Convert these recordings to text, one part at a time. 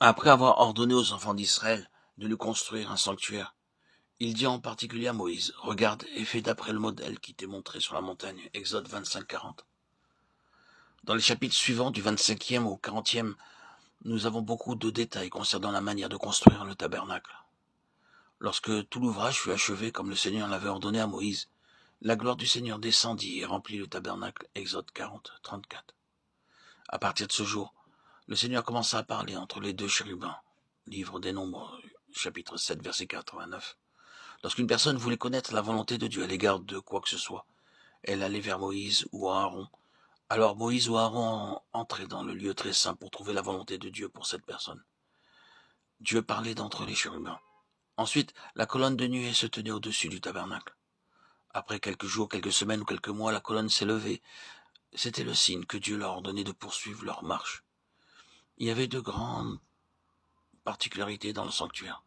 Après avoir ordonné aux enfants d'Israël de lui construire un sanctuaire, il dit en particulier à Moïse, « Regarde et fais d'après le modèle qui t'est montré sur la montagne. » Exode 25, 40. Dans les chapitres suivants, du 25e au 40e, nous avons beaucoup de détails concernant la manière de construire le tabernacle. Lorsque tout l'ouvrage fut achevé comme le Seigneur l'avait ordonné à Moïse, la gloire du Seigneur descendit et remplit le tabernacle. Exode 40, 34. À partir de ce jour, le Seigneur commença à parler entre les deux chérubins. Livre des Nombres, chapitre 7, verset 89. Lorsqu'une personne voulait connaître la volonté de Dieu à l'égard de quoi que ce soit, elle allait vers Moïse ou Aaron. Alors Moïse ou Aaron entraient dans le lieu très saint pour trouver la volonté de Dieu pour cette personne. Dieu parlait d'entre les chérubins. Ensuite, la colonne de nuée se tenait au-dessus du tabernacle. Après quelques jours, quelques semaines ou quelques mois, la colonne s'est levée. C'était le signe que Dieu leur ordonnait de poursuivre leur marche. Il y avait de grandes particularités dans le sanctuaire.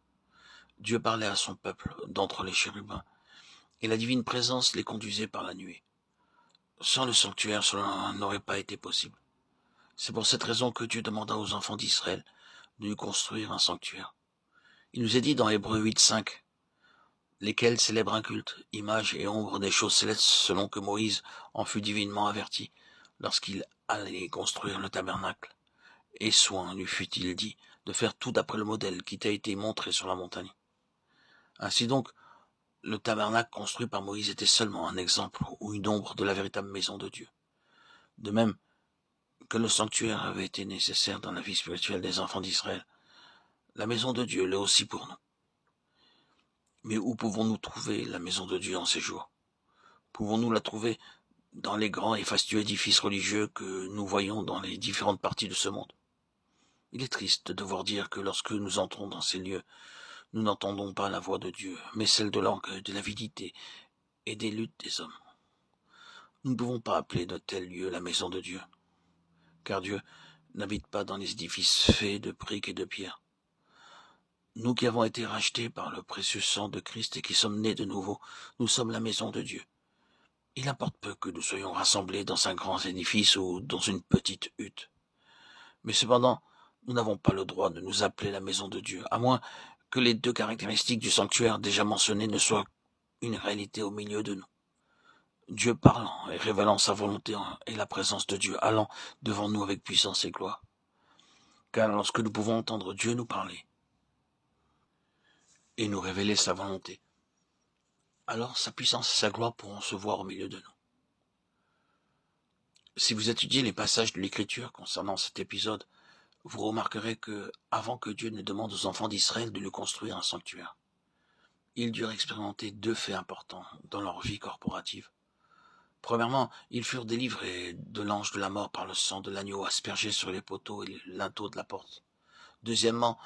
Dieu parlait à son peuple d'entre les chérubins, et la divine présence les conduisait par la nuée. Sans le sanctuaire, cela n'aurait pas été possible. C'est pour cette raison que Dieu demanda aux enfants d'Israël de lui construire un sanctuaire. Il nous est dit dans Hébreux 8, 5, lesquels célèbrent un culte, image et ombre des choses célestes, selon que Moïse en fut divinement averti, lorsqu'il allait construire le tabernacle. Et soin lui fut-il dit de faire tout d'après le modèle qui t'a été montré sur la montagne. Ainsi donc, le tabernacle construit par Moïse était seulement un exemple ou une ombre de la véritable maison de Dieu. De même que le sanctuaire avait été nécessaire dans la vie spirituelle des enfants d'Israël, la maison de Dieu l'est aussi pour nous. Mais où pouvons-nous trouver la maison de Dieu en ces jours? Pouvons-nous la trouver dans les grands et fastueux édifices religieux que nous voyons dans les différentes parties de ce monde? Il est triste de devoir dire que lorsque nous entrons dans ces lieux, nous n'entendons pas la voix de Dieu, mais celle de l'orgueil, de l'avidité et des luttes des hommes. Nous ne pouvons pas appeler de tels lieux la maison de Dieu, car Dieu n'habite pas dans les édifices faits de briques et de pierres. Nous qui avons été rachetés par le précieux sang de Christ et qui sommes nés de nouveau, nous sommes la maison de Dieu. Il importe peu que nous soyons rassemblés dans un grand édifice ou dans une petite hutte. Mais cependant, nous n'avons pas le droit de nous appeler la maison de Dieu, à moins que les deux caractéristiques du sanctuaire déjà mentionnées ne soient une réalité au milieu de nous. Dieu parlant et révélant sa volonté et la présence de Dieu allant devant nous avec puissance et gloire. Car lorsque nous pouvons entendre Dieu nous parler et nous révéler sa volonté, alors sa puissance et sa gloire pourront se voir au milieu de nous. Si vous étudiez les passages de l'Écriture concernant cet épisode, vous remarquerez que, avant que Dieu ne demande aux enfants d'Israël de lui construire un sanctuaire, ils durent expérimenter deux faits importants dans leur vie corporative. Premièrement, ils furent délivrés de l'ange de la mort par le sang de l'agneau aspergé sur les poteaux et les linteaux de la porte. Deuxièmement,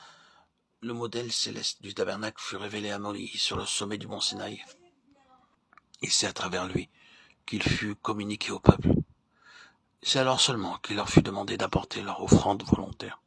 le modèle céleste du tabernacle fut révélé à Moïse sur le sommet du mont Sinaï. Et c'est à travers lui qu'il fut communiqué au peuple. C'est alors seulement qu'il leur fut demandé d'apporter leur offrande volontaire.